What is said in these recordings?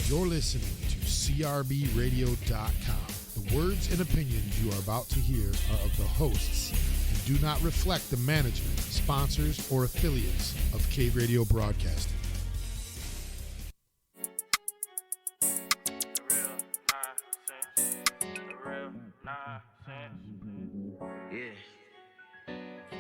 You're listening to CRBRadio.com. The words and opinions you are about to hear are of the hosts and do not reflect the management, sponsors, or affiliates of Cave Radio Broadcasting.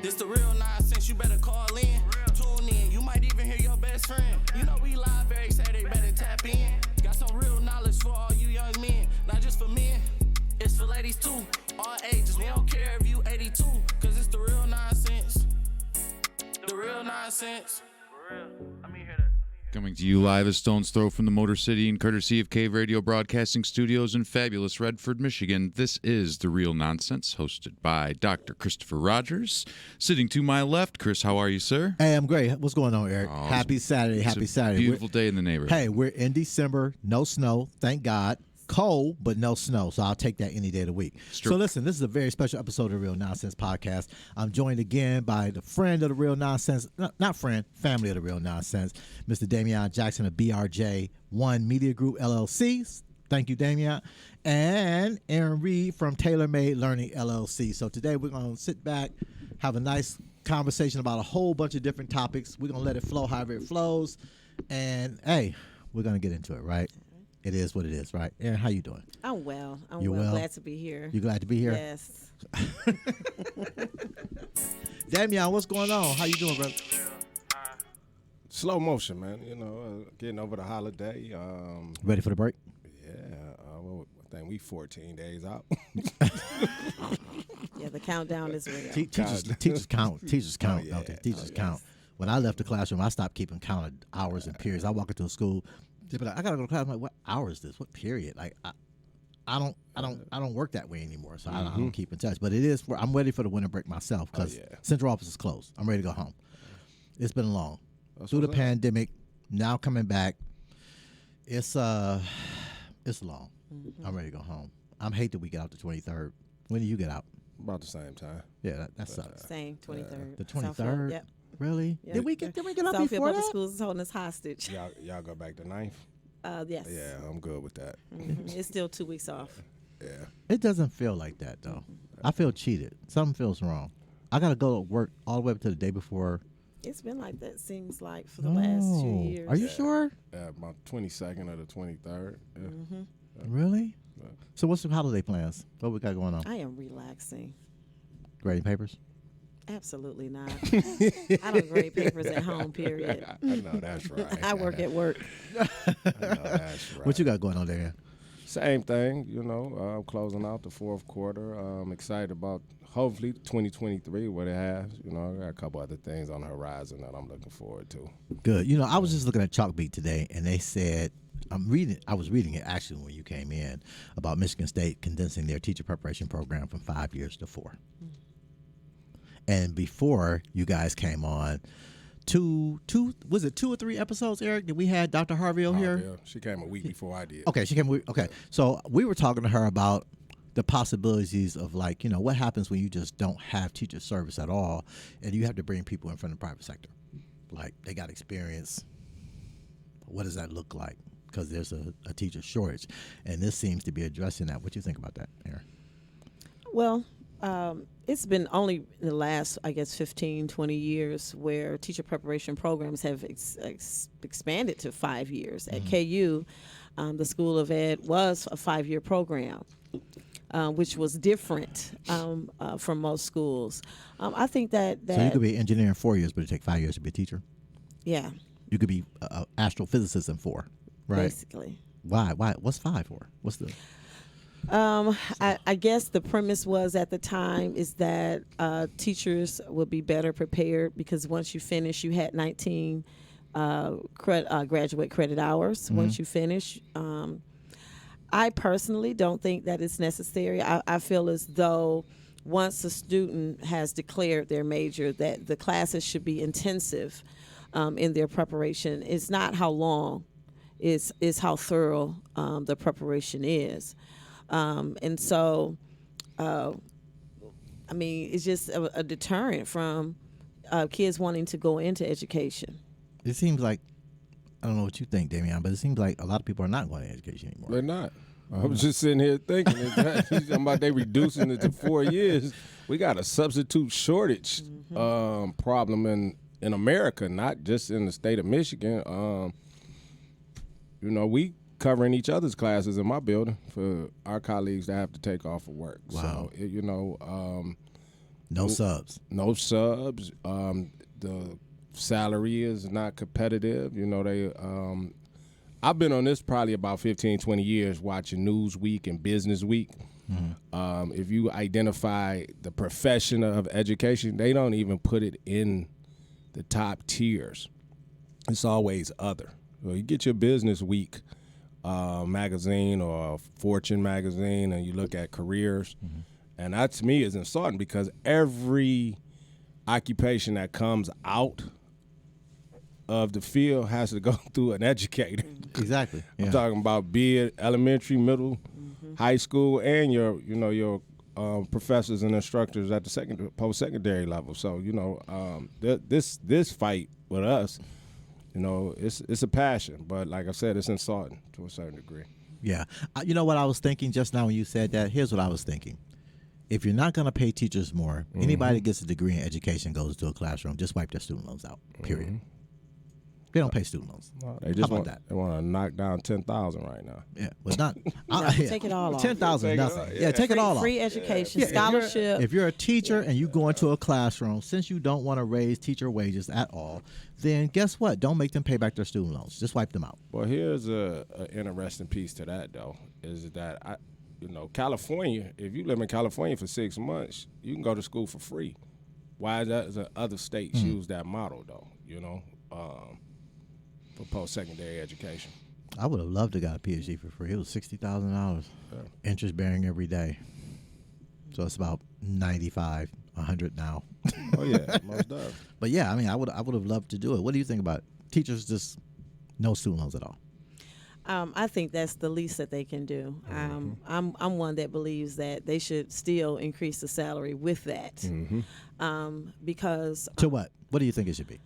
This the real nonsense, you better call in. Tune in, you might even hear your best friend. You know we live every Saturday, better tap in. Got some real knowledge for all you young men. Not just for men, it's for ladies too. All ages, we don't care if you 82. Cause it's the real nonsense. The real nonsense. For real, let me hear that. Coming to you live as Stone's Throw from the Motor City and courtesy of Cave Radio Broadcasting Studios in fabulous Redford, Michigan. This is The Real Nonsense, hosted by Dr. Christopher Rogers. Sitting to my left, Chris, how are you, sir? Hey, I'm great. What's going on, Eric? Oh, happy Saturday. Happy Saturday. Beautiful day in the neighborhood. Hey, we're in December. No snow. Thank God. Cold, but no snow. So I'll take that any day of the week. So listen, this is a very special episode of the Real Nonsense Podcast. I'm joined again by the friend of the Real Nonsense, not friend, family of the Real Nonsense, Mr. Damion Jackson of BRJ1 Media Group, LLC. Thank you, Damion. And Erinn Reed from Tailor Learning, LLC. So today we're going to sit back, have a nice conversation about a whole bunch of different topics. We're going to let it flow however it flows. And, hey, we're going to get into it, right? It is what it is, right? Erinn, how you doing? I'm well. You well? Glad to be here. You glad to be here? Yes. Damion, what's going on? How you doing, brother? Slow motion, man. You know, getting over the holiday. Ready for the break? Yeah, I think we 14 days out. Yeah, the countdown is real. Teachers count. Teachers count. Oh, yeah. Okay, teachers count. When I left the classroom, I stopped keeping count of hours and periods. I walk into a school. They'd be like, I gotta go to class. I'm like, what hour is this? What period? Like, I don't work that way anymore, so I don't keep in touch. But it is. I'm ready for the winter break myself because central office is closed. I'm ready to go home. It's been long through the pandemic. Now coming back, it's long. Mm-hmm. I'm ready to go home. I'm hate that we get out the 23rd. When do you get out? About the same time. Yeah, that sucks. Same 23rd. The 23rd. Yep. Really? Yep. Did we get out Southfield before Public that? Schools is holding us hostage. Y'all go back to 9th? Yes. Yeah, I'm good with that. Mm-hmm. It's still 2 weeks off. Yeah. It doesn't feel like that though. I feel cheated. Something feels wrong. I gotta go to work all the way up to the day before. It's been like that. Seems like for the last 2 years. Are you sure? Yeah, about 22nd or the 23rd. Yeah. Mm-hmm. Really? So what's the holiday plans? What we got going on? I am relaxing. Grading papers? Absolutely not. I don't grade papers at home, period. I know that's right. I work at work. I know that's right. What you got going on there? Same thing, you know, closing out the fourth quarter. I'm excited about hopefully 2023, what it has. You know, I got a couple other things on the horizon that I'm looking forward to. Good. You know, I was just looking at Chalkbeat today, and they said, I was reading it actually when you came in, about Michigan State condensing their teacher preparation program from 5 years to 4. And before you guys came on, was it 2 or 3 episodes, Eric, that we had Dr. Harville here? Yeah. She came a week before I did. Okay, she came. Okay, so we were talking to her about the possibilities of, like, you know, what happens when you just don't have teacher service at all, and you have to bring people in from the private sector, like they got experience. What does that look like? Because there's a teacher shortage, and this seems to be addressing that. What do you think about that, Erinn? Well, it's been only in the last, I guess, 15, 20 years where teacher preparation programs have expanded to 5 years. At KU, the School of Ed was a 5-year program, which was different from most schools. I think that So you could be an engineer in 4 years, but it take 5 years to be a teacher? Yeah. You could be an astrophysicist in 4, right? Basically. Why? What's 5 for? What's the... I guess the premise was at the time is that teachers would be better prepared because once you finish, you had 19 graduate credit hours. Once you finish, I personally don't think that it's necessary. I feel as though once a student has declared their major, that the classes should be intensive in their preparation. It's not how long, it's how thorough the preparation is. And so, I mean, it's just a deterrent from kids wanting to go into education. It seems like don't know what you think, Damion, but it seems like a lot of people are not going to education anymore. They're not. I was just sitting here thinking that he's talking about they reducing it to 4 years. We got a substitute shortage problem in America, not just in the state of Michigan. We covering each other's classes in my building for our colleagues that have to take off of work. Wow. So, no subs. No subs. The salary is not competitive. I've been on this probably about 15, 20 years watching Newsweek and Business Week. Mm-hmm. If you identify the profession of education, they don't even put it in the top tiers. It's always other. You get your Business Week magazine or Fortune magazine and you look at careers, and that to me is insulting because every occupation that comes out of the field has to go through an educator. Exactly. Yeah. I'm talking about be it elementary, middle, high school, and your professors and instructors at the post-secondary level. So this fight with us, it's a passion, but like I said, it's insulting to a certain degree. Yeah. You know what I was thinking just now when you said that? Here's what I was thinking. If you're not going to pay teachers more, anybody that gets a degree in education goes to a classroom, just wipe their student loans out, period. They don't pay student loans. No, they just want to knock down 10,000 right now. Yeah, well, not take it all off. 10,000, nothing. Yeah, take it all off. Free education, scholarship. If you're a teacher and you go into a classroom, since you don't want to raise teacher wages at all, then guess what? Don't make them pay back their student loans. Just wipe them out. Well, here's an interesting piece to that, though, is that California. If you live in California for 6 months, you can go to school for free. Why does other states use that model, though? For post-secondary education. I would have loved to got a PhD for free. It was $60,000, interest bearing every day. So it's about 95, 100 now. Oh yeah, most definitely. But yeah, I mean, I would have loved to do it. What do you think about it? Teachers just no student loans at all? I think that's the least that they can do. I'm one that believes that they should still increase the salary with that, because to what? What do you think it should be?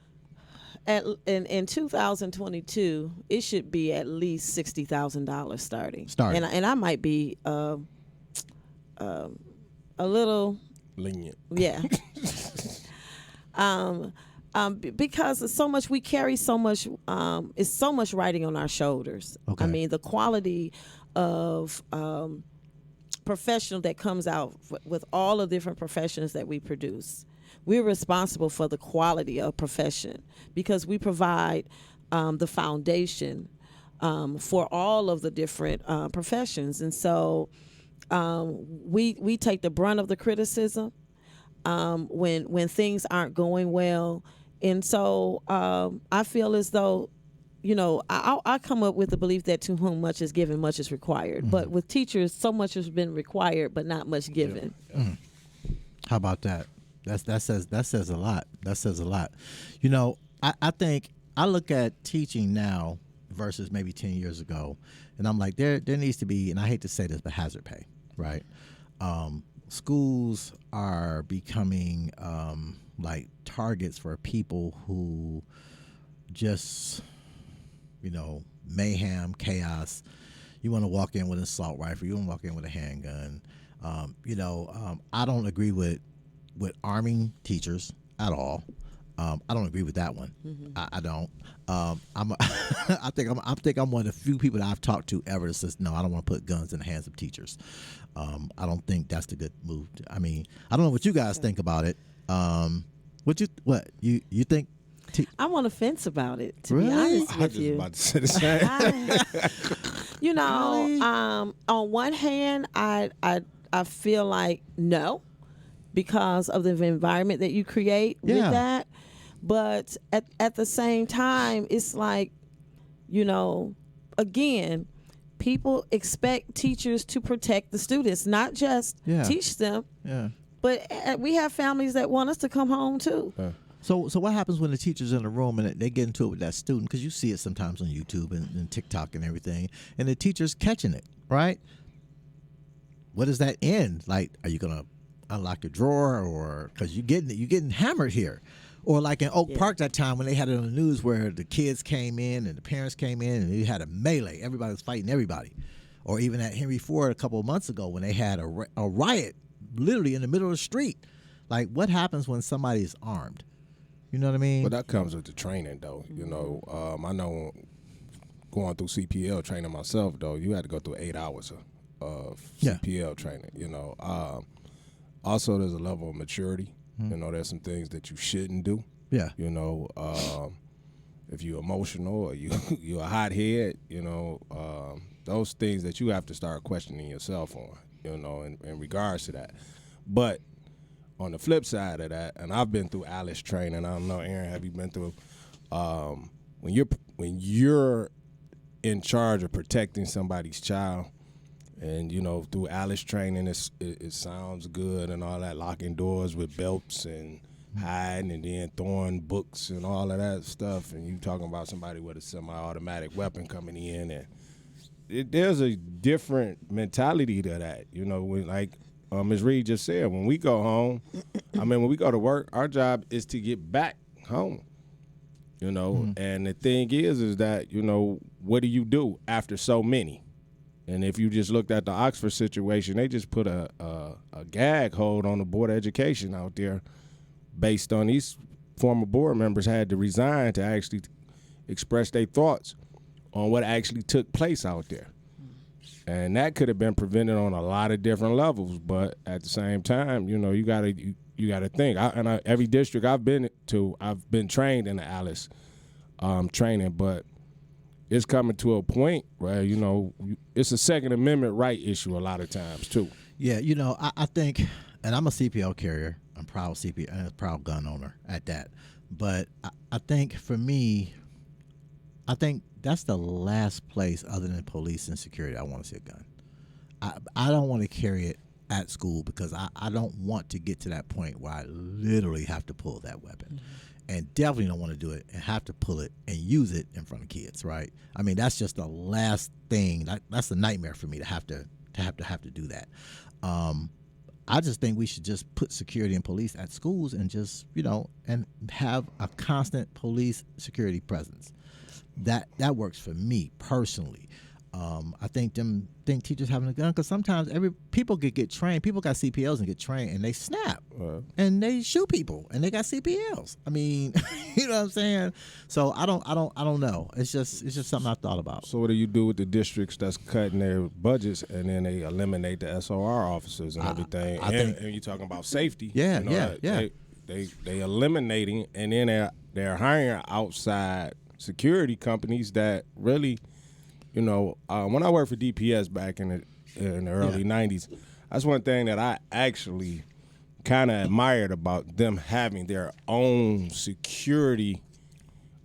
In 2022, it should be at least $60,000 starting. And I might be a little lenient. Yeah. Because it's so much, we carry so much. It's so much riding on our shoulders. Okay. I mean, the quality of professional that comes out with all the different professions that we produce. We're responsible for the quality of profession because we provide the foundation for all of the different professions. And so we take the brunt of the criticism when things aren't going well. And so I feel as though, I come up with the belief that to whom much is given, much is required. But with teachers, so much has been required, but not much given. Yeah. How about that? That says a lot. That says a lot. I think I look at teaching now versus maybe 10 years ago, and I'm like, there needs to be, and I hate to say this, but hazard pay, right? Schools are becoming like targets for people who just, mayhem, chaos. You want to walk in with an assault rifle. You want to walk in with a handgun. I don't agree with arming teachers at all. I don't agree with that one. I don't. I think I'm one of the few people that I've talked to ever that says no. I don't want to put guns in the hands of teachers. I don't think that's the good move. I mean, I don't know what you guys think about it. What you think? I'm on the fence about it. To really? be honest with you, about to say the same. really? On one hand, I feel like no, because of the environment that you create with that. But at the same time, it's like, again, people expect teachers to protect the students, not just teach them. Yeah. But we have families that want us to come home too. So what happens when the teacher's in the room and they get into it with that student? Because you see it sometimes on YouTube and TikTok and everything, and the teacher's catching it, right? What does that end? Like, are you gonna unlock your drawer, or because you're getting hammered here? Or like in Oak Park that time when they had it on the news where the kids came in and the parents came in and you had a melee. Everybody was fighting everybody. Or even at Henry Ford a couple of months ago when they had a riot literally in the middle of the street. Like, what happens when somebody is armed? You know what I mean? But that comes with the training, though. You know, I know going through CPL training myself, though, you had to go through 8 hours of CPL training, you know. Also, there's a level of maturity. You know, there's some things that you shouldn't do. Yeah. You know, if you're emotional or you're a hothead, you know, those things that you have to start questioning yourself on, you know, in regards to that. But on the flip side of that, and I've been through Alice training. I don't know, Erinn, have you been through? When you're in charge of protecting somebody's child, and you know, through Alice training, it sounds good and all that, locking doors with belts and hiding and then throwing books and all of that stuff. And you talking about somebody with a semi-automatic weapon coming in, and there's a different mentality to that. You know, like Ms. Reed just said, when we go home, when we go to work, our job is to get back home. You know, and the thing is that, you know, what do you do after so many? And if you just looked at the Oxford situation, they just put a gag hold on the Board of Education out there based on these former board members had to resign to actually express their thoughts on what actually took place out there. And that could have been prevented on a lot of different levels. But at the same time, you know, you gotta think. Every district I've been to, I've been trained in the Alice training, but it's coming to a point where, you know, it's a Second Amendment right issue a lot of times too. Yeah, you know, I think, and I'm a CPL carrier. I'm proud CPL and a proud gun owner at that. But I think for me, I think that's the last place other than police and security I want to see a gun. I don't want to carry it at school because I don't want to get to that point where I literally have to pull that weapon. And definitely don't want to do it and have to pull it and use it in front of kids, right? I mean, that's just the last thing. That's a nightmare for me to have to do that. I just think we should just put security and police at schools and just, you know, and have a constant police security presence. That works for me personally. I think teachers having a gun, because sometimes people get trained. People got CPLs and get trained, and they snap and they shoot people, and they got CPLs. I mean, you know what I'm saying? So I don't know. It's just something I thought about. So what do you do with the districts that's cutting their budgets and then they eliminate the SOR officers and everything? And you're talking about safety. Yeah, you know, yeah. They eliminating, and then they're hiring outside security companies that really. You know, when I worked for DPS back in the early 90s, that's one thing that I actually kind of admired about them having their own security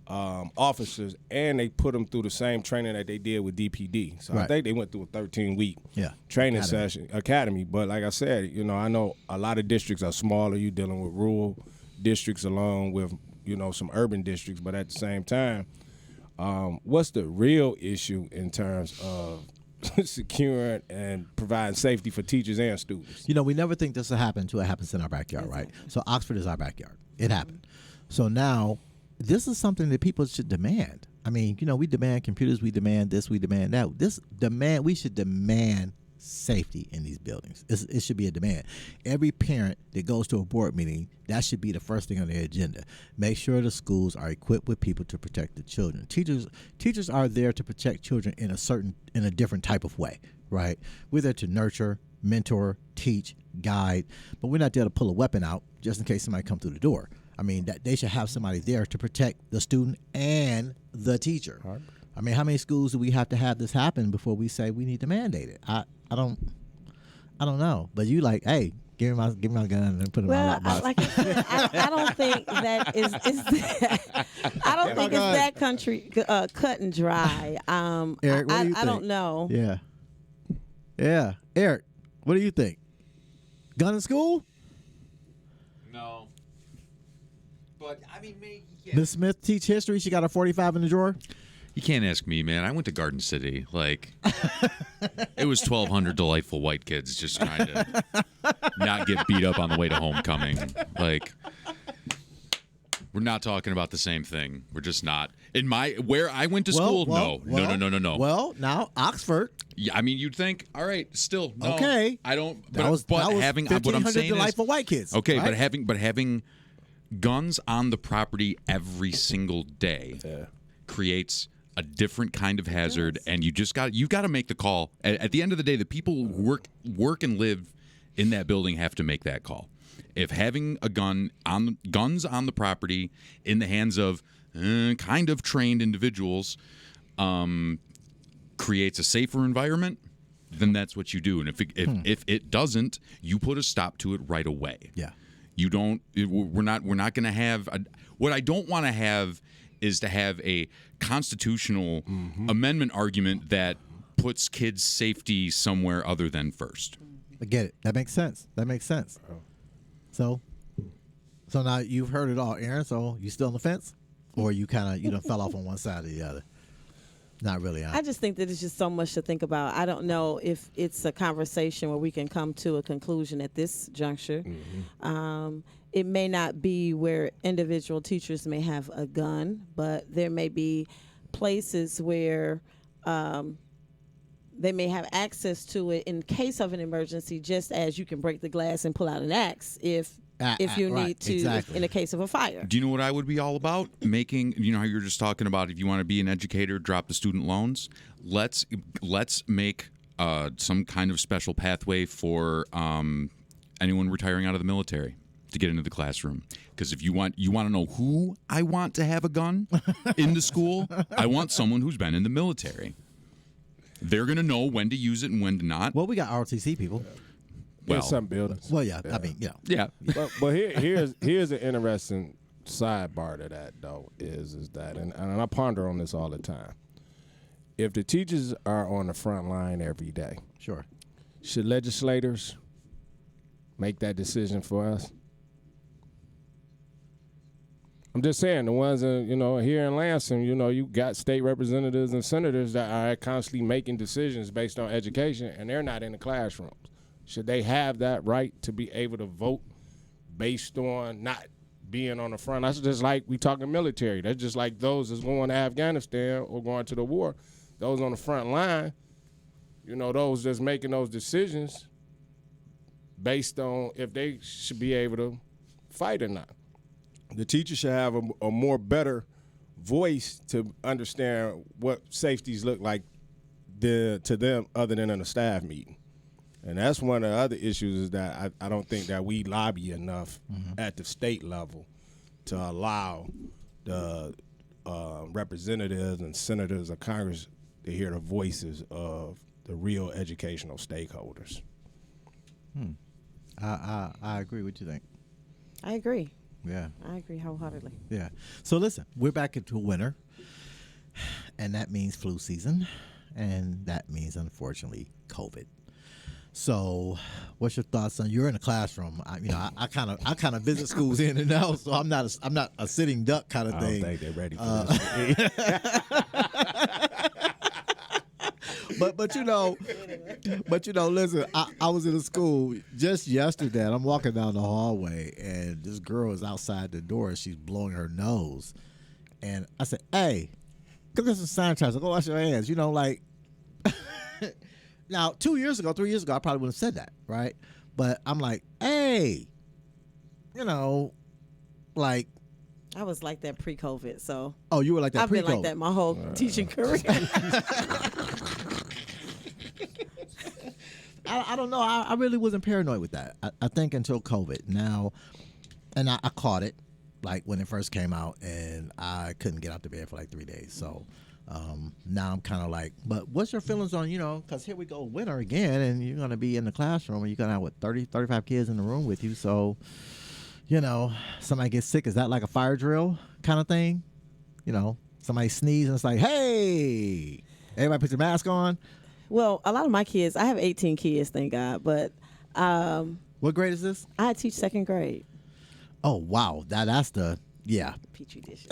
officers, and they put them through the same training that they did with DPD. So I think they went through a 13-week training academy. But like I said, you know, I know a lot of districts are smaller. You're dealing with rural districts along with, you know, some urban districts. But at the same time, what's the real issue in terms of securing and providing safety for teachers and students? You know, we never think this will happen until it happens in our backyard, right? So Oxford is our backyard. It happened. So now this is something that people should demand. I mean, you know, we demand computers, we demand this, we demand that. We should demand safety in these buildings. It should be a demand. Every parent that goes to a board meeting, that should be the first thing on their agenda. Make sure the schools are equipped with people to protect the children. Teachers are there to protect children in a different type of way, right? We're there to nurture, mentor, teach, guide, but we're not there to pull a weapon out just in case somebody comes through the door. I mean, that they should have somebody there to protect the student and the teacher. Right. I mean, how many schools do we have to have this happen before we say we need to mandate it? I don't know. But you like, hey, give me my gun and put it in my lockbox. Like I said, I don't think that is I don't think it's that country cut and dry. Eric, what do you think? I don't know. Yeah. Eric, what do you think? Gun in school? No. But I mean, maybe. Miss Smith teach history. She got a 45 in the drawer. You can't ask me, man. I went to Garden City. Like, it was 1,200 delightful white kids just trying to not get beat up on the way to homecoming. Like, We're not talking about the same thing. We're just not. Where I went to Well, school, well, no. Well, now Oxford. Yeah, I mean, you'd think, all right, still, no. Okay. I don't. That was having what I'm 1,500 saying to is, life for white kids. okay, right? but having guns on the property every single day creates a different kind of hazard, and you got to make the call. At the end of the day, the people who work and live in that building have to make that call. If having guns on the property in the hands of kind of trained individuals creates a safer environment, then that's what you do. And if it doesn't, you put a stop to it right away. Yeah. You don't. We're not going to have. What I don't want to have is to have a constitutional amendment argument that puts kids' safety somewhere other than first. I get it. That makes sense. So now you've heard it all, Erinn. So you still on the fence, or you done fell off on one side or the other? Not really. Huh? I just think that it's just so much to think about. I don't know if it's a conversation where we can come to a conclusion at this juncture. It may not be where individual teachers may have a gun, but there may be places where they may have access to it in case of an emergency, just as you can break the glass and pull out an axe if you need to, exactly. in the case of a fire. Do you know what I would be all about? Making, how you're just talking about, if you want to be an educator, drop the student loans. Let's make some kind of special pathway for anyone retiring out of the military to get into the classroom. Because if you want to know who I want to have a gun in the school, I want someone who's been in the military. They're going to know when to use it and when to not. Well, we got ROTC people. Well, in some buildings. Well, yeah. I mean, Yeah. But here's an interesting sidebar to that, though, is that, and I ponder on this all the time. If the teachers are on the front line every day, sure. should legislators make that decision for us? I'm just saying, the ones here in Lansing, you got state representatives and senators that are constantly making decisions based on education, and they're not in the classrooms. Should they have that right to be able to vote based on not being on the front? That's just like we talking military. That's just like those that's going to Afghanistan or going to the war. Those on the front line, those that's making those decisions based on if they should be able to fight or not. The teacher should have a more better voice to understand what safeties look like to them other than in a staff meeting. And that's one of the other issues is that I don't think that we lobby enough at the state level to allow the representatives and senators of Congress to hear the voices of the real educational stakeholders. I agree. What you think? I agree. Yeah. I agree wholeheartedly. Yeah. So listen, we're back into winter, and that means flu season, and that means, unfortunately, COVID. So, what's your thoughts on? You're in the classroom. I kind of visit schools in and out, so I'm not a sitting duck kind of thing. I don't think they're ready for this. But listen, I was in a school just yesterday, and I'm walking down the hallway, and this girl is outside the door, and she's blowing her nose, and I said, "Hey, go get some sanitizer. Go wash your hands." Now, 3 years ago, I probably would have said that, right? But I'm like, hey, I was like that pre-COVID, so. Oh, you were like that I've pre-COVID. been like that my whole teaching career. I don't know. I really wasn't paranoid with that. I think until COVID. Now, and I caught it, like when it first came out, and I couldn't get out to bed for like 3 days. So now I'm kind of like, but what's your feelings on, because here we go, winter again, and you're going to be in the classroom, and you're going to have, 30, 35 kids in the room with you. So, somebody gets sick. Is that like a fire drill kind of thing? Somebody sneezes, and it's like, hey, everybody put your mask on. Well, a lot of my kids, I have 18 kids, thank God, but what grade is this? I teach second grade. Oh, wow. That's the, yeah. Petri dish.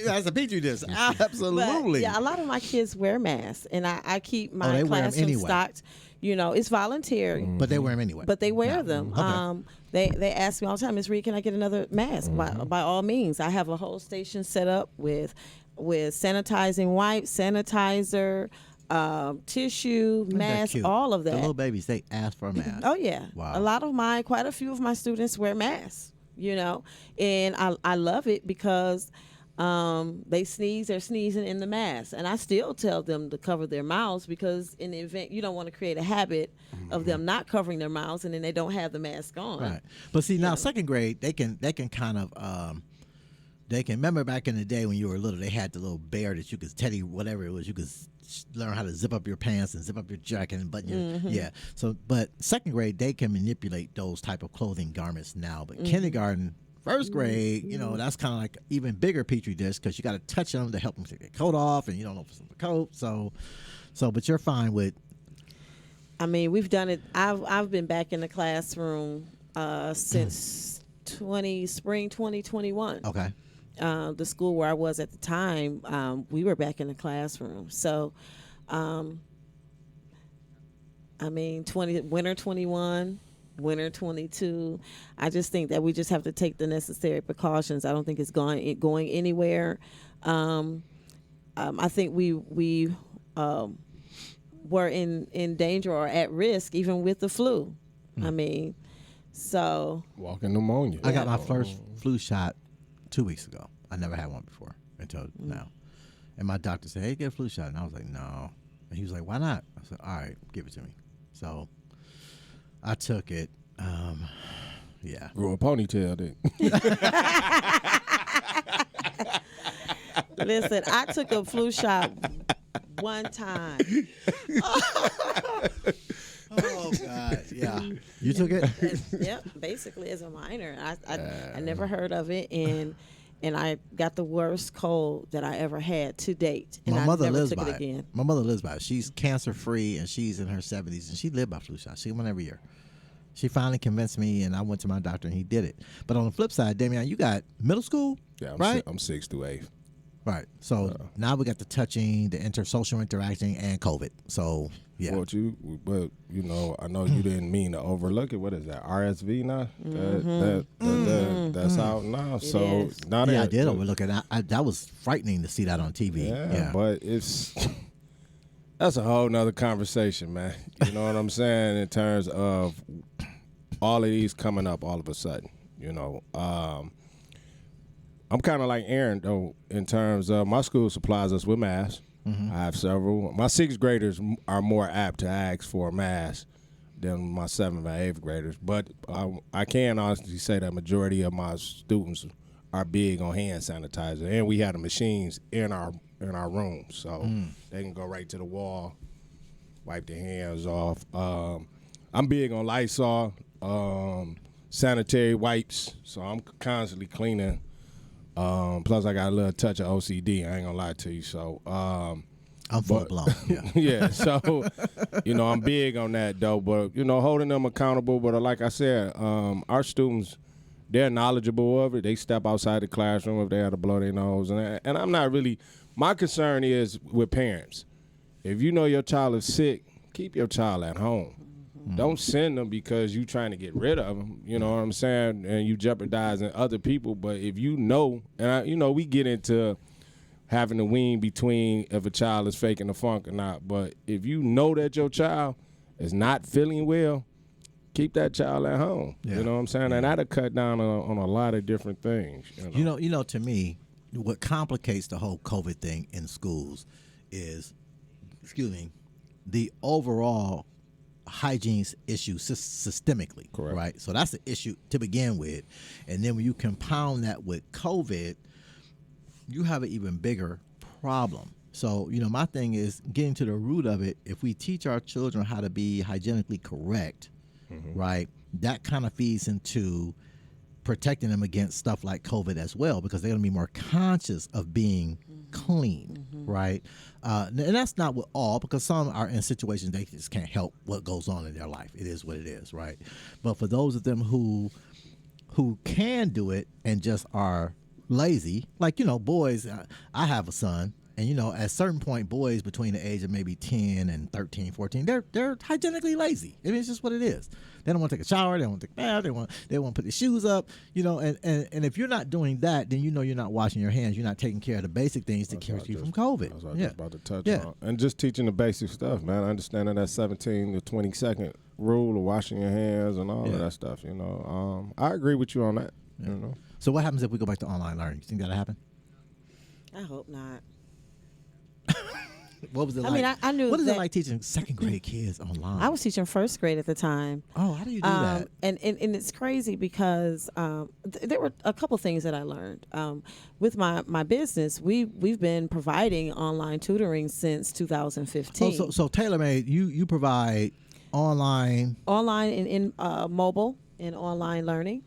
That's a Petri dish. Absolutely. But, yeah, a lot of my kids wear masks, and I keep my wear 'em classroom anyway. stocked. It's voluntary. But they wear them anyway. But they wear them. Okay. They ask me all the time, Ms. Reed, can I get another mask? By all means. I have a whole station set up with sanitizing wipes, sanitizer, tissue, mask, all of that. The little babies, they ask for a mask. Oh yeah. Wow. Quite a few of my students wear masks, and I love it because they sneeze, they're sneezing in the mask. And I still tell them to cover their mouths because in the event you don't want to create a habit of them not covering their mouths and then they don't have the mask on. Right. But see, now second grade, they can kind of they can remember back in the day when you were little, they had the little bear that you could teddy whatever it was, you could learn how to zip up your pants and zip up your jacket and button your yeah. So but second grade they can manipulate those type of clothing garments now. But kindergarten, first grade, that's kind of like even bigger petri dish because you got to touch them to help them take their coat off, and you don't know if it's the coat. So, but you're fine with. I mean, we've done it. I've been back in the classroom since spring 2021. Okay. The school where I was at the time, we were back in the classroom. So, winter 21. Winter 22. I just think that we just have to take the necessary precautions. I don't think it's going anywhere. I think we were in danger or at risk even with the flu. Walking pneumonia. I got my first flu shot 2 weeks ago. I never had one before until now. And my doctor said, "Hey, get a flu shot." And I was like, "No." And he was like, "Why not?" I said, "All right, give it to me." So I took it. Yeah. Grew a ponytail then. Listen, I took a flu shot one time. Oh God, yeah. You took it? Yep, basically as a minor. I never heard of it, and I got the worst cold that I ever had to date. And My mother never lives took by it again. My mother lives by it. She's cancer free and she's in her 70s and she lived by flu shots. She went every year. She finally convinced me, and I went to my doctor, and he did it. But on the flip side, Damion, you got middle school, right? I'm 6th through 8th. Right. So now we got the touching, the social interacting, and COVID. So yeah. But I know you didn't mean to overlook it. What is that? RSV now? That's out now. So now I did overlook it. That was frightening to see that on TV. Yeah. But that's a whole nother conversation, man. You know what I'm saying? In terms of all of these coming up all of a sudden, I'm kind of like Erinn, though, in terms of my school supplies us with masks. I have several. My 6th graders are more apt to ask for a mask than my 7th and 8th graders. But I can honestly say that majority of my students are big on hand sanitizer, and we have the machines in our rooms, so they can go right to the wall, wipe their hands off. I'm big on Lysol, sanitary wipes, so I'm constantly cleaning. Plus, I got a little touch of OCD. I ain't gonna lie to you. So I'm full blown. Yeah. Yeah. So I'm big on that though. But holding them accountable. But like I said, our students, they're knowledgeable of it. They step outside the classroom if they have to blow their nose, and I'm not really. My concern is with parents. If you know your child is sick, keep your child at home. Don't send them because you trying to get rid of them. You know what I'm saying? And you jeopardizing other people. But if you know, and we get into having to wean between if a child is faking the funk or not. But if you know that your child is not feeling well, keep that child at home. Yeah. You know what I'm saying? And that'll cut down on a lot of different things. To me, what complicates the whole COVID thing in schools is, the overall hygiene issue systemically. Correct. Right? So that's the issue to begin with. And then when you compound that with COVID, you have an even bigger problem. So, my thing is getting to the root of it. If we teach our children how to be hygienically correct, right, that kind of feeds into protecting them against stuff like COVID as well, because they're going to be more conscious of being clean, right? And that's not with all, because some are in situations they just can't help what goes on in their life. It is what it is, right? But for those of them who can do it and just are lazy, like, boys, I have a son, And, you know, at a certain point, boys between the age of maybe 10 and 13, 14, they're hygienically lazy. I mean, it's just what it is. They don't want to take a shower. They don't want to take a bath. They want to put their shoes up, you know, and if you're not doing that, then you know you're not washing your hands. You're not taking care of the basic things to keep you from COVID. That's what I was just about to touch on. And just teaching the basic stuff, man. Understanding that 17 to 20-second rule of washing your hands and all of that stuff, you know. I agree with you on that, you know. So what happens if we go back to online learning? You think that'll happen? I hope not. What was it like? I mean, I knew. What is it like teaching second grade kids online? I was teaching first grade at the time. Oh, how do you do that? And it's crazy because there were a couple things that I learned. With my business, we've been providing online tutoring since 2015. Oh, so TailorMade, you provide online and in mobile and online learning.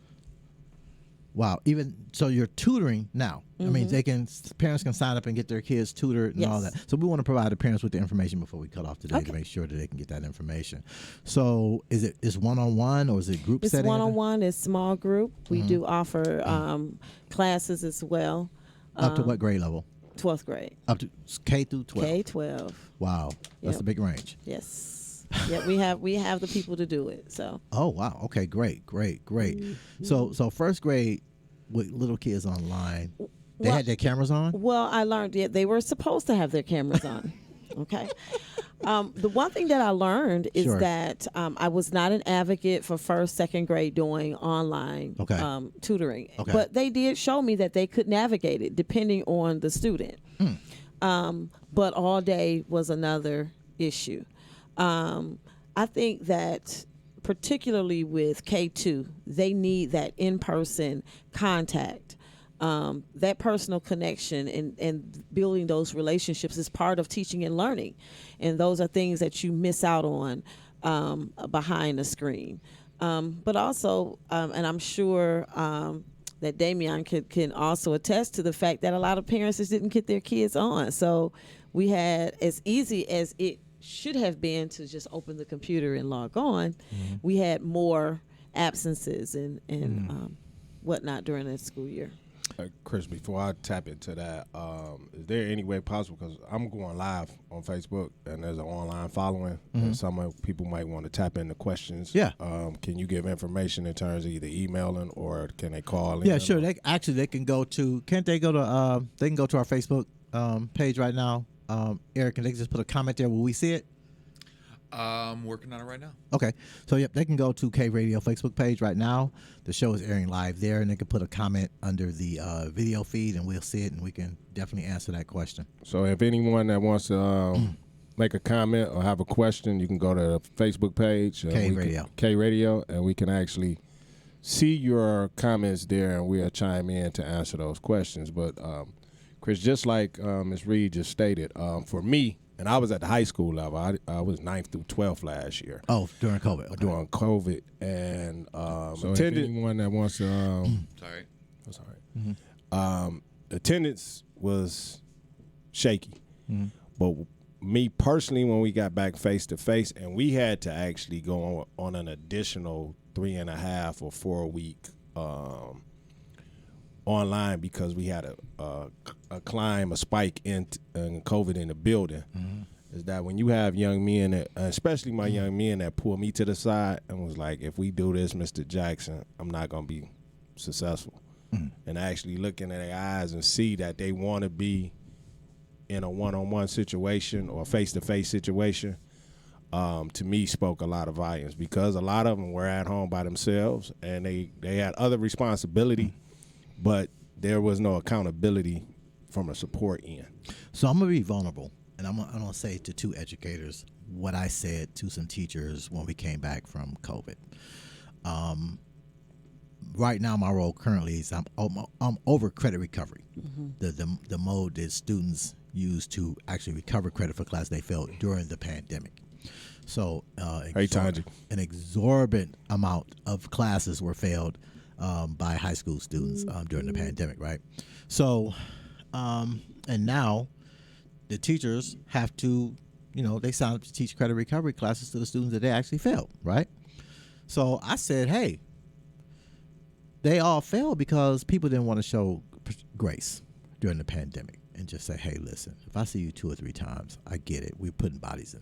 Wow. Even so, you're tutoring now. Mm-hmm. I mean, parents can sign up and get their kids tutored and all that. So we want to provide the parents with the information before we cut off today to make sure that they can get that information. So is one-on-one or is it group setting? It's one-on-one. It's small group. We do offer classes as well. Up to what grade level? 12th grade. Up to K through 12. K-12. Wow, that's a big range. Yes. Yeah, we have the people to do it. So. Oh wow. Okay. Great. Mm-hmm. So first grade with little kids online, they had their cameras on. Well, I learned they were supposed to have their cameras on. Okay. The one thing that I learned is that I was not an advocate for first, second grade doing online tutoring. Okay. But they did show me that they could navigate it depending on the student. But all day was another issue. I think that particularly with K2, they need that in-person contact. That personal connection and building those relationships is part of teaching and learning. And those are things that you miss out on behind the screen. But also, and I'm sure that Damion can also attest to the fact that a lot of parents just didn't get their kids on. So we had, as easy as it should have been to just open the computer and log on, we had more absences and whatnot during the school year. Chris, before I tap into that, is there any way possible, because I'm going live on Facebook and there's an online following and some people might want to tap into questions. Yeah. Can you give information in terms of either emailing or can they call in? Yeah, sure. They can go to, can't they go to, they can go to our Facebook page right now. Eric, can they just put a comment there? Will we see it? I'm working on it right now. Okay. So, yep, they can go to K Radio Facebook page right now. The show is airing live there, and they can put a comment under the video feed, and we'll see it, and we can definitely answer that question. So if anyone that wants to make a comment or have a question, you can go to the Facebook page. K Radio, and we can actually see your comments there, and we'll chime in to answer those questions. But, Chris, just like Ms. Reed just stated, for me, and I was at the high school level. I was 9th through 12th last year. Oh, during COVID. Okay. During COVID. And so attended, if anyone that wants to sorry. That's all right. Mm-hmm. Attendance was shaky. Mm-hmm. But me personally, when we got back face-to-face, and we had to actually go on an additional 3.5 or 4 week online because we had a spike in COVID in the building. Is that when you have young men, especially my young men, that pull me to the side and was like, if we do this, Mr. Jackson, I'm not going to be successful. And actually looking at their eyes and see that they want to be in a one-on-one situation or face-to-face situation, to me spoke a lot of volumes, because a lot of them were at home by themselves and they had other responsibility, but there was no accountability from a support end. So I'm going to be vulnerable, and I'm going to say to two educators what I said to some teachers when we came back from COVID. Right now, my role currently is I'm over credit recovery, the mode that students use to actually recover credit for class they failed during the pandemic. So an exorbitant amount of classes were failed by high school students during the pandemic, right? So, and now the teachers have to, they sign up to teach credit recovery classes to the students that they actually failed, right? So I said, hey, they all failed because people didn't want to show grace during the pandemic. and just say, hey, listen, if I see you 2 or 3 times, I get it. We're putting bodies in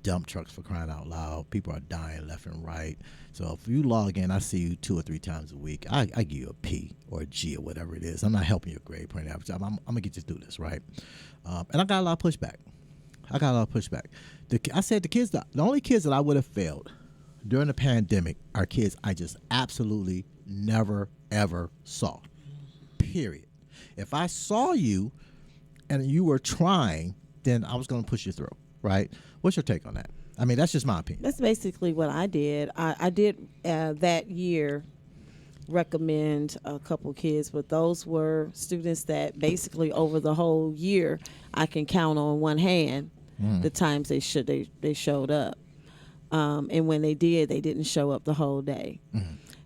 dump trucks for crying out loud. People are dying left and right. So if you log in, I see you 2 or 3 times a week, I give you a P or a G or whatever it is. I'm not helping your grade point average. I'm going to get you through this, right? And I got a lot of pushback. I said the only kids that I would have failed during the pandemic are kids I just absolutely never, ever saw, period. If I saw you and you were trying, then I was going to push you through, right? What's your take on that? I mean, that's just my opinion. That's basically what I did. I did that year recommend a couple kids, but those were students that basically over the whole year I can count on one hand the times they showed up. And when they did, they didn't show up the whole day.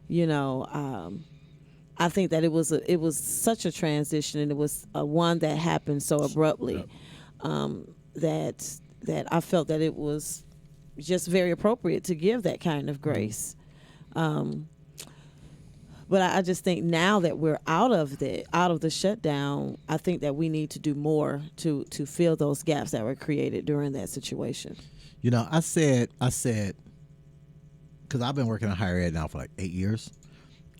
You know, I think that it was such a transition, and it was one that happened so abruptly that I felt that it was just very appropriate to give that kind of grace. But I just think now that we're out of the shutdown, I think that we need to do more to fill those gaps that were created during that situation. You know, I said, because I've been working in higher ed now for like 8 years,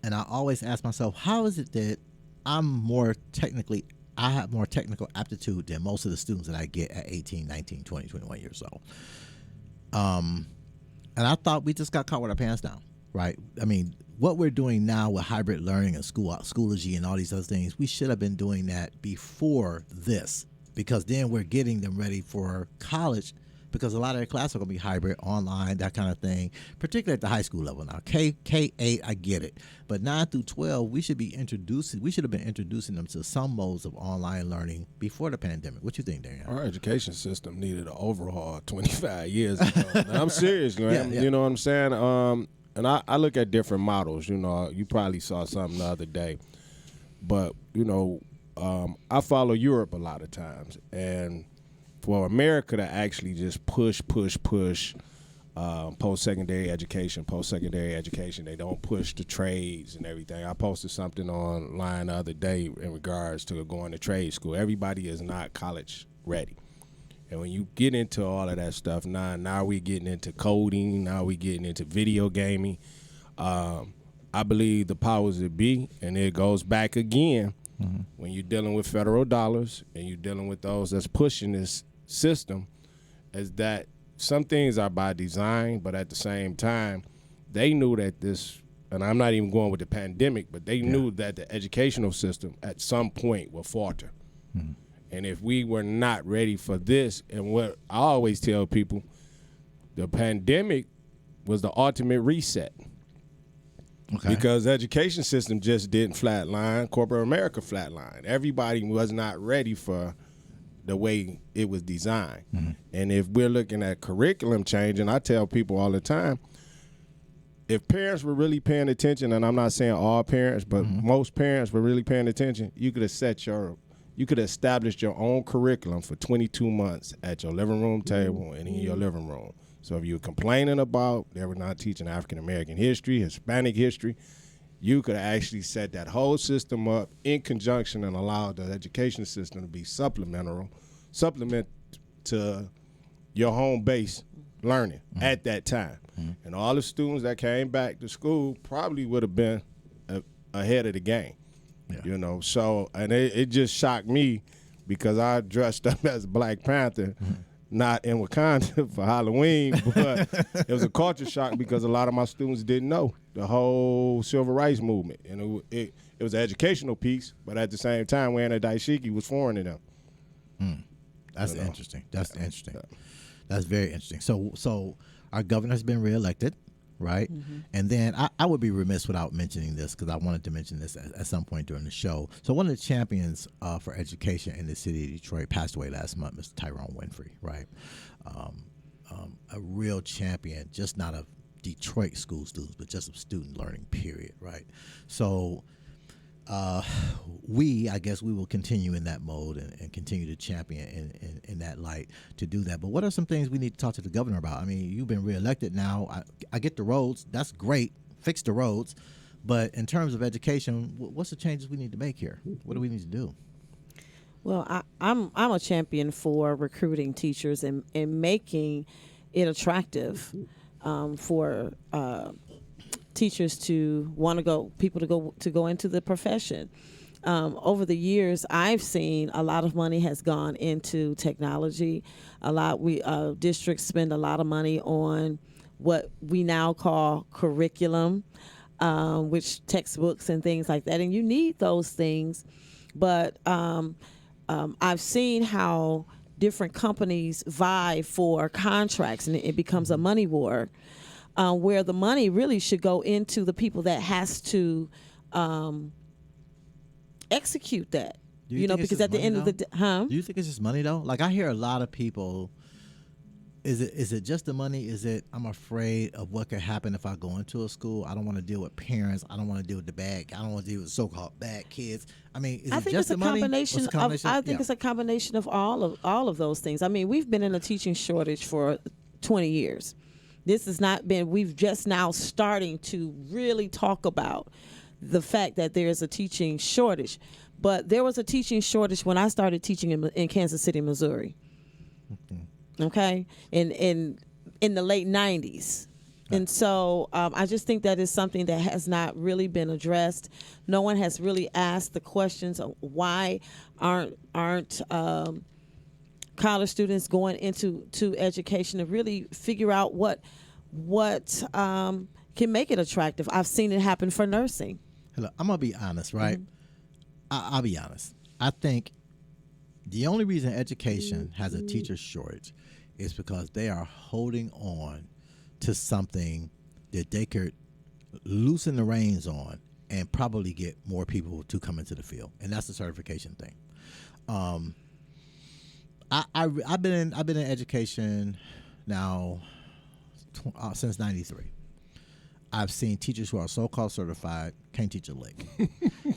and I always ask myself, how is it that I have more technical aptitude than most of the students that I get at 18, 19, 20, 21 years old? And I thought we just got caught with our pants down, right? I mean, what we're doing now with hybrid learning and Schoology and all these other things, we should have been doing that before this, because then we're getting them ready for college, because a lot of their classes are going to be hybrid, online, that kind of thing, particularly at the high school level now. K-8, I get it. But 9 through 12, we should have been introducing them to some modes of online learning before the pandemic. What you think, Damion? Our education system needed an overhaul 25 years ago. Now, I'm serious, man. Yeah. You know what I'm saying? And I look at different models. You know, you probably saw something the other day. But, you know, I follow Europe a lot of times. And for America to actually just push post-secondary education, they don't push the trades and everything. I posted something online the other day in regards to going to trade school. Everybody is not college ready. And when you get into all of that stuff, now we're getting into coding, now we're getting into video gaming. I believe the powers that be, and it goes back again, when you're dealing with federal dollars and you're dealing with those that's pushing this system, is that some things are by design, but at the same time, they knew that this, and I'm not even going with the pandemic, but they knew that the educational system at some point will falter. And if we were not ready for this, and what I always tell people, the pandemic was the ultimate reset. Okay. Because the education system just didn't flatline. Corporate America flatlined. Everybody was not ready for the way it was designed. And if we're looking at curriculum change, and I tell people all the time, if parents were really paying attention, and I'm not saying all parents, but most parents were really paying attention, you could have established your own curriculum for 22 months at your living room table and in your living room. So if you were complaining about they were not teaching African-American history, Hispanic history, you could actually set that whole system up in conjunction and allow the education system to be supplement to your home base learning at that time. And all the students that came back to school probably would have been ahead of the game. You know, so, and it just shocked me because I dressed up as Black Panther, not in Wakanda for Halloween, but it was a culture shock because a lot of my students didn't know the whole civil rights movement. And it was an educational piece, but at the same time, wearing a daishiki was foreign to them. That's interesting. That's interesting. That's very interesting. So our governor's been reelected, right? And then I would be remiss without mentioning this, because I wanted to mention this at some point during the show. So one of the champions for education in the city of Detroit passed away last month, Mr. Tyrone Winfrey, right? A real champion, just not of Detroit school students, but just of student learning, period, right? So I guess we will continue in that mode and continue to champion in that light to do that. But what are some things we need to talk to the governor about? I mean, you've been reelected now. I get the roads. That's great. Fix the roads. But in terms of education, what's the changes we need to make here? What do we need to do? Well, I'm a champion for recruiting teachers and making it attractive for teachers to want to go, people to go into the profession. Over the years, I've seen a lot of money has gone into technology. Districts spend a lot of money on what we now call curriculum, which textbooks and things like that. And you need those things, but I've seen how different companies vie for contracts, and it becomes a money war, where the money really should go into the people that has to execute that. Because at the end of the day, Do you think it's just money though? Like, I hear a lot of people. Is it just the money? Is it, I'm afraid of what could happen if I go into a school? I don't want to deal with parents. I don't want to deal with I don't want to deal with so-called bad kids. I mean, is it just the money? I think it's a combination of all of those things. I mean, we've been in a teaching shortage for 20 years. This has not been. We've just now starting to really talk about the fact that there is a teaching shortage. But there was a teaching shortage when I started teaching in Kansas City, Missouri. Mm-hmm. Okay, in the late 90s. And so I just think that is something that has not really been addressed. No one has really asked the questions of why aren't college students going into education to really figure out what can make it attractive. I've seen it happen for nursing. Look, I'm gonna be honest, right? Mm-hmm. I'll be honest. I think the only reason education has a teacher shortage is because they are holding on to something that they could loosen the reins on and probably get more people to come into the field, and that's the certification thing. I've been in education now since '93. I've seen teachers who are so-called certified can't teach a lick,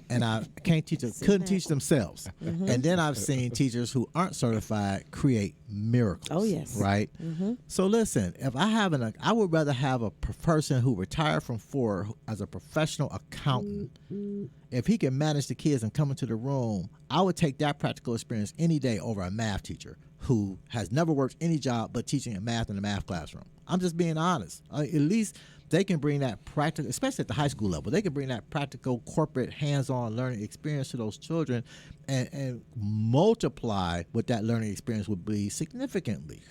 and I couldn't teach themselves. Mm-hmm. And then I've seen teachers who aren't certified create miracles. Oh yes, right. Mm-hmm. So listen, if I would rather have a person who retired from Ford as a professional accountant. Mm-hmm. If he can manage the kids and come into the room, I would take that practical experience any day over a math teacher who has never worked any job but teaching math in the math classroom. I'm just being honest. At least they can bring that practical, especially at the high school level, they can bring that practical, corporate, hands-on learning experience to those children and multiply what that learning experience would be significantly.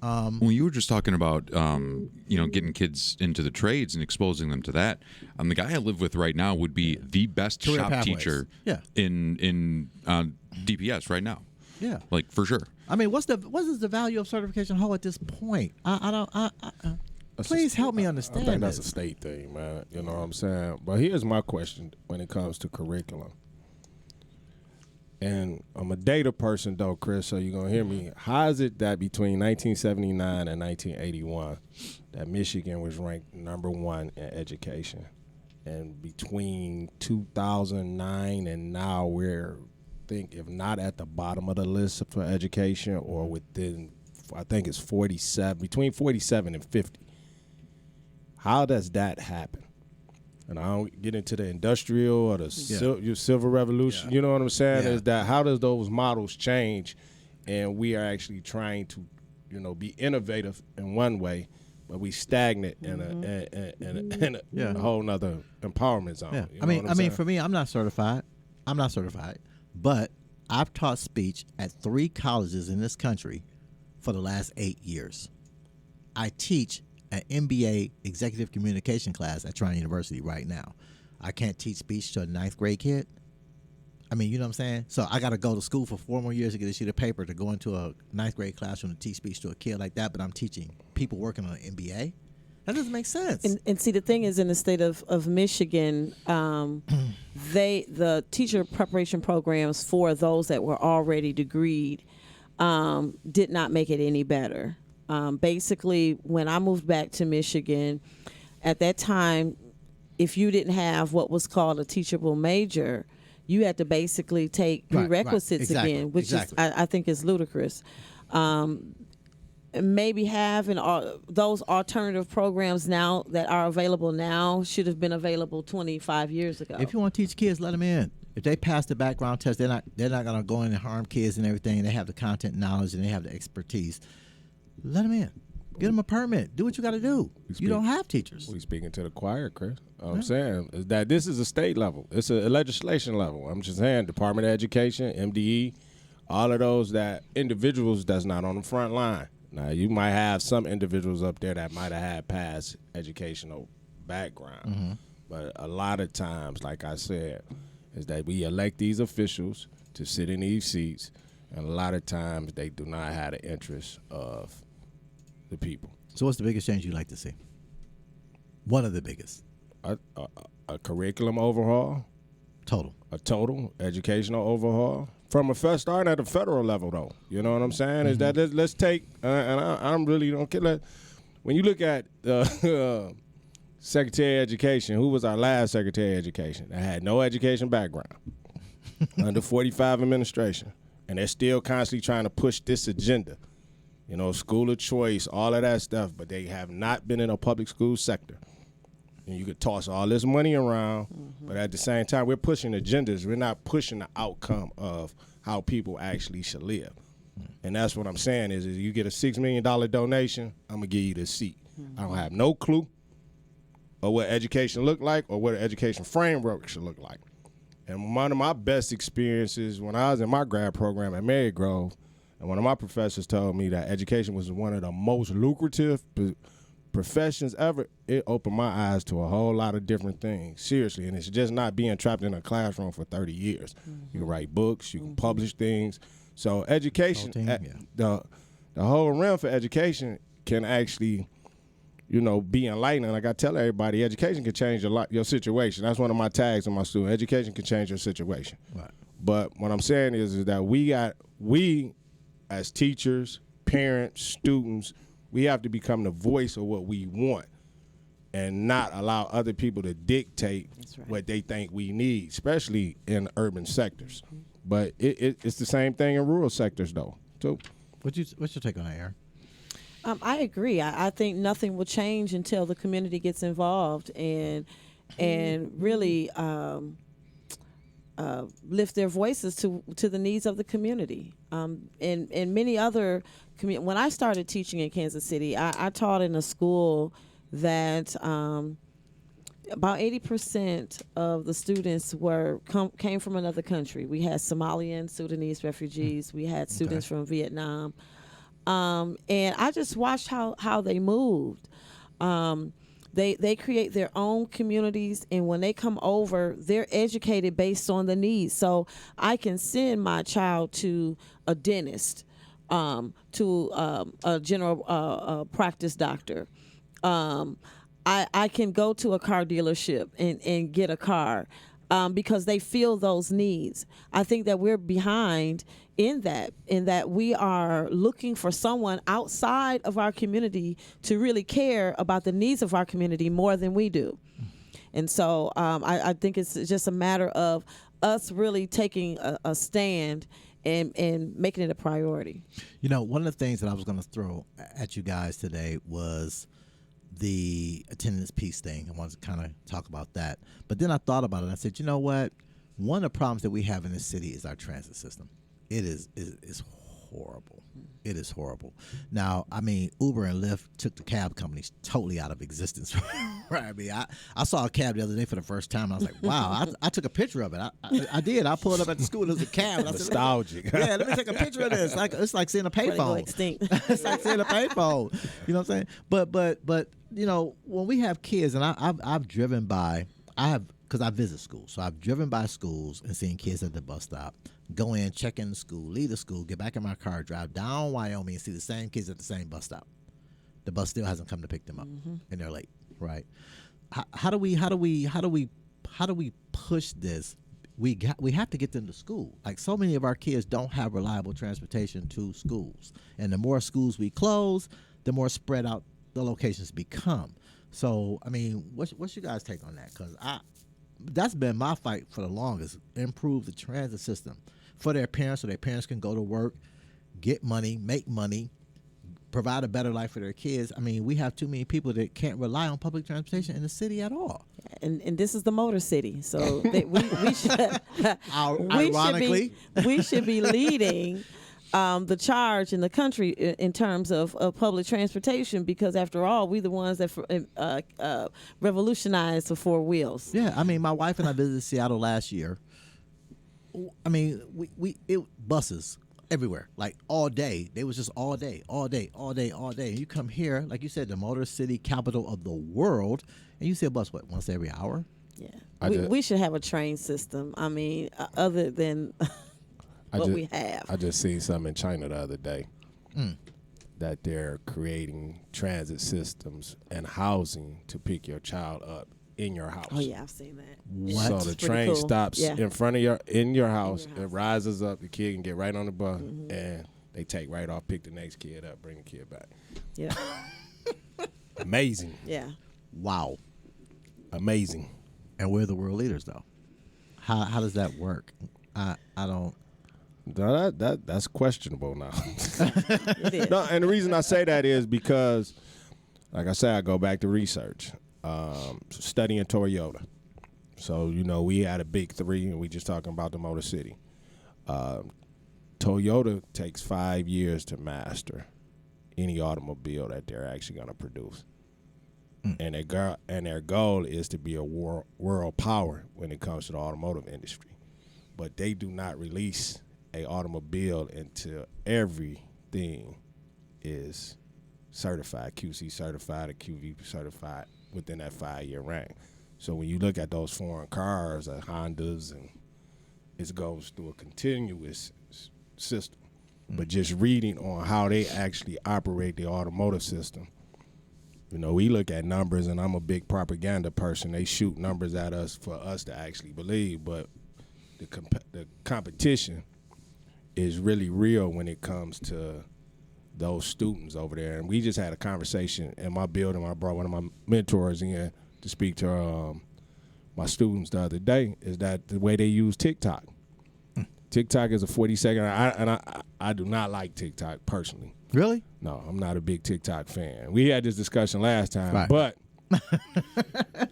When you were just talking about, getting kids into the trades and exposing them to that, the guy I live with right now would be the best Career shop pathways. teacher in DPS right now. Yeah, like for sure. I mean, what is the value of certification hold at this point? Please help me understand. I think that's a state thing, man. You know what I'm saying? But here's my question when it comes to curriculum. And I'm a data person, though, Chris, so you're going to hear me. How is it that between 1979 and 1981 that Michigan was ranked #1 in education? And between 2009 and now, we're, if not at the bottom of the list for education or within, I think it's 47, between 47 and 50. How does that happen? And I don't get into the industrial or the civil revolution. Yeah. You know what I'm saying? Is that how does those models change? And we are actually trying to, be innovative in one way, but we stagnant in a whole nother empowerment zone. Yeah. You know I mean, for me, I'm not certified, but I've taught speech at 3 colleges in this country for the last 8 years. I teach an MBA executive communication class at Trine University right now. I can't teach speech to a 9th grade kid. I mean, you know what I'm saying? So I got to go to school for 4 more years to get a sheet of paper to go into a 9th grade classroom to teach speech to a kid like that, but I'm teaching people working on an MBA. That doesn't make sense. And see, the thing is, in the state of Michigan, the teacher preparation programs for those that were already degreed did not make it any better. Basically, when I moved back to Michigan, at that time, if you didn't have what was called a teachable major, you had to basically take prerequisites again, which is I think is ludicrous. Maybe having those alternative programs now that are available now should have been available 25 years ago. If you want to teach kids, let them in. If they pass the background test, they're not going to go in and harm kids and everything. They have the content knowledge and they have the expertise. Let them in. Get them a permit. Do what you got to do. You don't have teachers. We speaking to the choir, Chris. I'm saying is that this is a state level. It's a legislation level. I'm just saying Department of Education, MDE, all of those that individuals that's not on the front line. Now, you might have some individuals up there that might have had past educational background. But a lot of times, like I said, is that we elect these officials to sit in these seats, and a lot of times they do not have the interest of the people. So what's the biggest change you'd like to see? One of the biggest. A curriculum overhaul. A total educational overhaul. From a first starting at the federal level, though. You know what I'm saying? Is that let's take, and I'm really don't care. When you look at Secretary of Education, who was our last Secretary of Education that had no education background under 45 administration, and they're still constantly trying to push this agenda. You know, school of choice, all of that stuff, but they have not been in a public school sector. And you could toss all this money around, but at the same time, we're pushing agendas. We're not pushing the outcome of how people actually should live. And that's what I'm saying is you get a $6 million donation, I'm going to give you this seat. I don't have no clue of what education look like or what an education framework should look like. And one of my best experiences when I was in my grad program at Marygrove, and one of my professors told me that education was one of the most lucrative professions ever. It opened my eyes to a whole lot of different things, seriously. And it's just not being trapped in a classroom for 30 years. You can write books, you can publish things. So education, the whole realm for education can actually, you know, be enlightening. Like I tell everybody, education can change your situation. That's one of my tags in my student. Education can change your situation. Right. But what I'm saying is that we as teachers, parents, students, we have to become the voice of what we want and not allow other people to dictate what they think we need, especially in urban sectors. But it's the same thing in rural sectors, though. So, what's your take on that, Erinn? I agree. I think nothing will change until the community gets involved and really lift their voices to the needs of the community. And many other when I started teaching in Kansas City, I taught in a school that about 80% of the students came from another country. We had Somalian, Sudanese refugees. We had students from Vietnam. And I just watched how they moved. They create their own communities, and when they come over, they're educated based on the needs. So I can send my child to a dentist, to a general practice doctor. I can go to a car dealership and get a car because they feel those needs. I think that we're behind in that we are looking for someone outside of our community to really care about the needs of our community more than we do. And so I think it's just a matter of us really taking a stand and making it a priority. You know, one of the things that I was going to throw at you guys today was the attendance piece thing. I wanted to kind of talk about that. But then I thought about it and I said, you know what? One of the problems that we have in this city is our transit system. It is horrible. It is horrible. Now, I mean, Uber and Lyft took the cab companies totally out of existence. Right? I mean, I saw a cab the other day for the first time. And I was like, wow, I took a picture of it. I did. I pulled up at the school. It was a cab. And I said, nostalgic. Yeah, let me take a picture of this. It's like seeing a payphone. It's like seeing a payphone. You know what I'm saying? But you know, when we have kids, and I've driven by, because I visit schools. So I've driven by schools and seen kids at the bus stop, go in, check in the school, leave the school, get back in my car, drive down Wyoming and see the same kids at the same bus stop. The bus still hasn't come to pick them up, and they're late. Right? How do we push this? We have to get them to school. Like, so many of our kids don't have reliable transportation to schools, and the more schools we close, the more spread out the locations become. So, I mean, what's your guys' take on that? Because that's been my fight for the longest. Improve the transit system for their parents, so their parents can go to work, get money, make money, provide a better life for their kids. I mean, we have too many people that can't rely on public transportation in the city at all. and this is the Motor City, so we should ironically we should be leading the charge in the country in terms of public transportation, because after all, we the ones that revolutionized the four wheels. Yeah, I mean, my wife and I visited Seattle last year. I mean, it buses everywhere, like all day. They was just all day. And you come here, like you said, the Motor City, capital of the world, and you see a bus once every hour. Yeah, we should have a train system. I mean, other than we have. I just seen something in China the other day that they're creating transit systems and housing to pick your child up in your house. Oh yeah, I've seen that. What? So the train cool. stops Yeah. in front of your house. It rises up. The kid can get right on the bus, and they take right off, pick the next kid up, bring the kid back. Yeah. Amazing. Yeah. Wow. Amazing. And we're the world leaders, though. How does that work? I don't. No, that's questionable now. It is. No, and the reason I say that is because, like I said, I go back to research, studying Toyota. So, we had a big three, and we just talking about the Motor City. Toyota takes 5 years to master any automobile that they're actually going to produce. And their goal is to be a world power when it comes to the automotive industry. But they do not release a automobile until everything is certified, QC certified or QV certified within that 5-year range. So when you look at those foreign cars, Hondas, and it goes through a continuous system. But just reading on how they actually operate the automotive system, we look at numbers, and I'm a big propaganda person. They shoot numbers at us for us to actually believe, but the competition is really real when it comes to those students over there. And we just had a conversation in my building. I brought one of my mentors in to speak to my students the other day, is that the way they use TikTok. TikTok is a 40-second, and I do not like TikTok personally. Really? No, I'm not a big TikTok fan. We had this discussion last time, right. But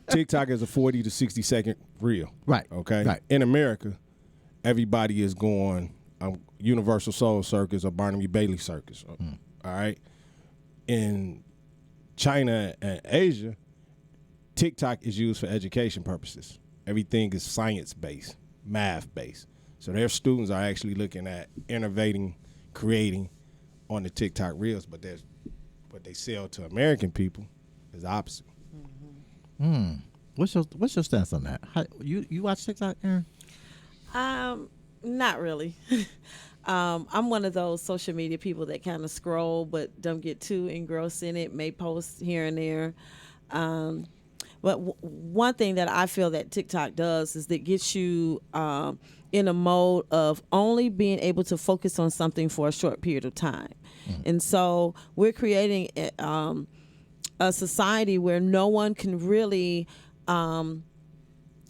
TikTok is a 40 to 60-second reel. Right. Okay? Right. In America, everybody is going Universal Soul Circus or Barnaby Bailey Circus. All right? In China and Asia, TikTok is used for education purposes. Everything is science-based, math-based. So their students are actually looking at innovating, creating on the TikTok reels, but what they sell to American people is the opposite. What's your stance on that? You watch TikTok, Erinn? Not really. I'm one of those social media people that kind of scroll but don't get too engrossed in it, may post here and there. But one thing that I feel that TikTok does is that gets you in a mode of only being able to focus on something for a short period of time. And so we're creating a society where no one can really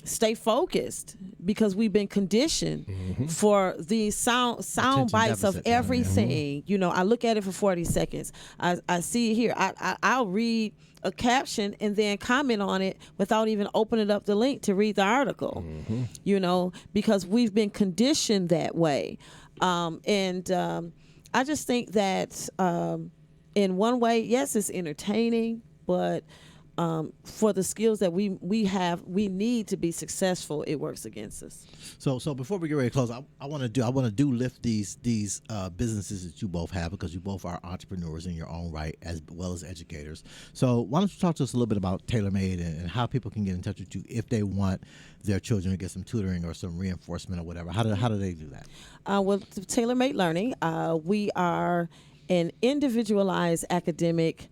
stay focused because we've been conditioned for these sound bites of everything. I look at it for 40 seconds. I see it here. I'll read a caption and then comment on it without even opening up the link to read the article, because we've been conditioned that way. I just think that in one way, yes, it's entertaining, but for the skills that we need to be successful, it works against us. So before we get ready to close, I want to lift these businesses that you both have, because you both are entrepreneurs in your own right as well as educators. So why don't you talk to us a little bit about Tailor Made and how people can get in touch with you if they want their children to get some tutoring or some reinforcement or whatever. How do they do that? Well, Tailor Made Learning, we are an individualized academic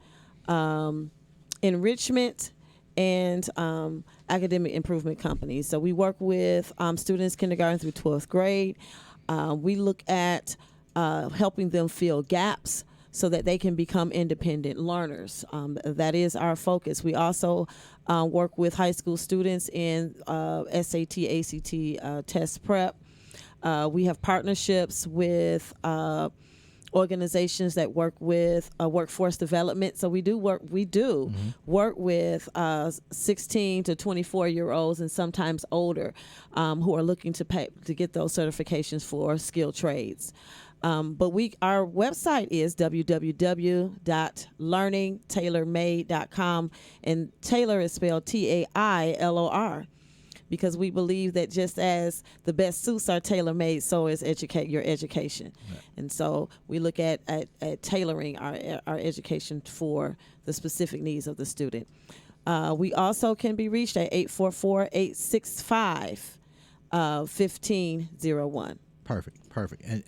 enrichment and academic improvement company. So we work with students kindergarten through 12th grade. We look at helping them fill gaps so that they can become independent learners. That is our focus. We also work with high school students in SAT, ACT test prep. We have partnerships with organizations that work with workforce development. So we do work with 16 to 24-year-olds and sometimes older who are looking to get those certifications for skilled trades. But our website is www.learningtailormade.com, and Tailor is spelled Tailor, because we believe that just as the best suits are tailor-made, so is your education. Right. And so we look at tailoring our education for the specific needs of the student. We also can be reached at 844-865-1501. Perfect.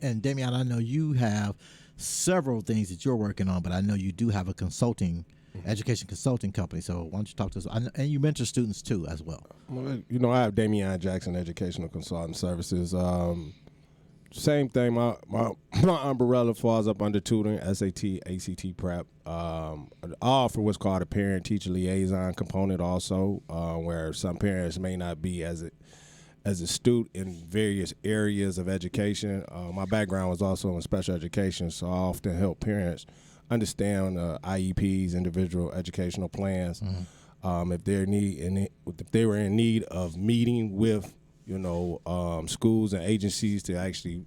And Damion, I know you have several things that you're working on, but I know you do have a education consulting company. So why don't you talk to us? And you mentor students too, as well. Well, I have Damion Jackson Educational Consulting Services. Same thing. My umbrella falls up under tutoring, SAT, ACT prep. I offer what's called a parent-teacher liaison component also, where some parents may not be as astute in various areas of education. My background was also in special education, so I often help parents understand IEPs, individual educational plans. Mm-hmm. If they were in need of meeting with schools and agencies to actually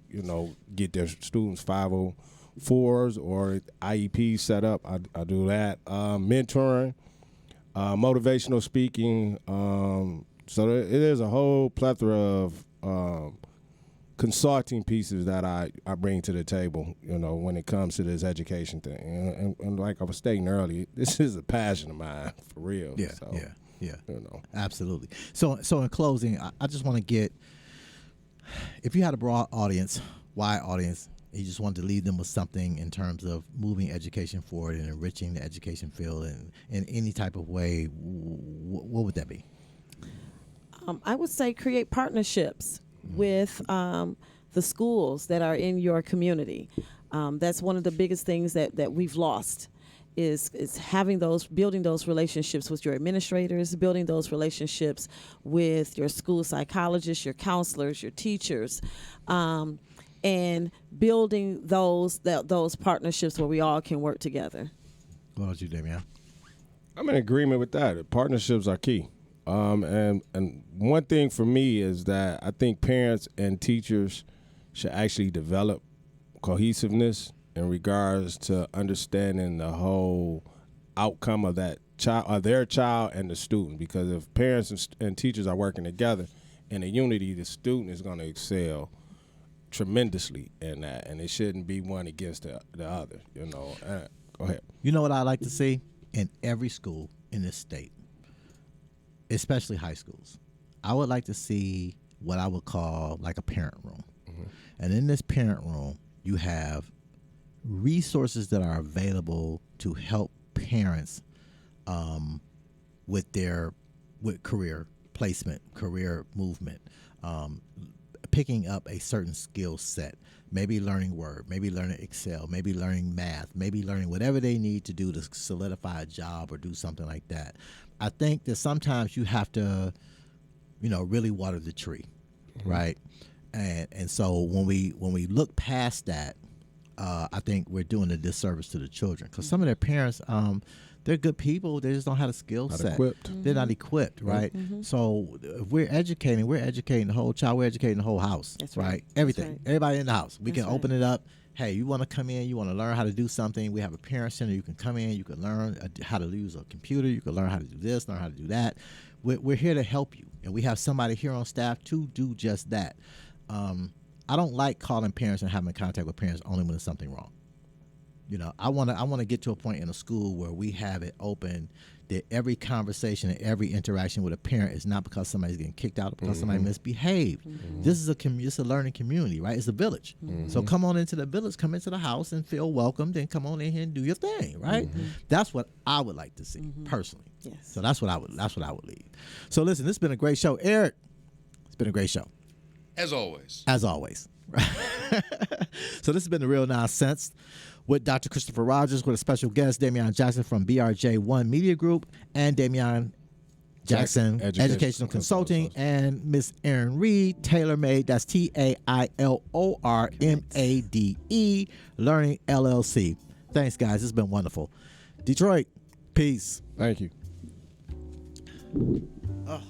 get their students 504s or IEPs set up, I do that. Mentoring, motivational speaking. So it is a whole plethora of consulting pieces that I bring to the table, when it comes to this education thing. And like I was stating earlier, this is a passion of mine, for real. Yeah, so, yeah. Absolutely. So in closing, I just want to get, if you had a broad audience, wide audience, you just wanted to leave them with something in terms of moving education forward and enriching the education field in any type of way, what would that be? I would say create partnerships with the schools that are in your community. That's one of the biggest things that we've lost is building those relationships with your administrators, building those relationships with your school psychologists, your counselors, your teachers, and building those partnerships where we all can work together. What about you, Damion? I'm in agreement with that. Partnerships are key. And one thing for me is that I think parents and teachers should actually develop cohesiveness in regards to understanding the whole outcome of that child, or their child and the student. Because if parents and teachers are working together in a unity, the student is going to excel tremendously in that, and it shouldn't be one against the other. Go ahead. You know what I like to see in every school in this state, especially high schools? I would like to see what I would call like a parent room. Mm-hmm. And in this parent room, you have resources that are available to help parents with career placement, career movement, picking up a certain skill set, maybe learning Word, maybe learning Excel, maybe learning math, maybe learning whatever they need to do to solidify a job or do something like that. I think that sometimes you have to, really water the tree, mm-hmm. right? And so when we look past that, I think we're doing a disservice to the children, because some of their parents, they're good people. They just don't have a skill set. Equipped. Mm-hmm. They're not equipped, right? Mm-hmm. So if we're educating the whole child. We're educating the whole house. That's right. Everything. That's right. Everybody in the house. We That's can open it up. Hey, you want to come in, you want to learn how to do something, we have a parent center. You can come in, you can learn how to use a computer, you can learn how to do this, learn how to do that. We're here to help you, and we have somebody here on staff to do just that. I don't like calling parents and having contact with parents only when there's something wrong. I want to get to a point in a school where we have it open, that every conversation and every interaction with a parent is not because somebody's getting kicked out or because somebody misbehaved. Mm-hmm. This is it's a learning community, right? It's a village. Mm-hmm. So come on into the village, come into the house and feel welcome, then come on in here and do your thing, right? Mm-hmm. That's what I would like to see personally. Yes. So that's what I would leave. So listen, this has been a great show. Eric, it's been a great show. As always. So this has been The Real Nonsense with Dr. Christopher Rogers, with a special guest, Damion Jackson from BRJ1 Media Group, and Damion Jackson Educational Consulting, and Miss Erinn Reed, Tailor Made. That's TAILORMADE Learning LLC. Thanks, guys. It's been wonderful. Detroit, peace. Thank you. Oh.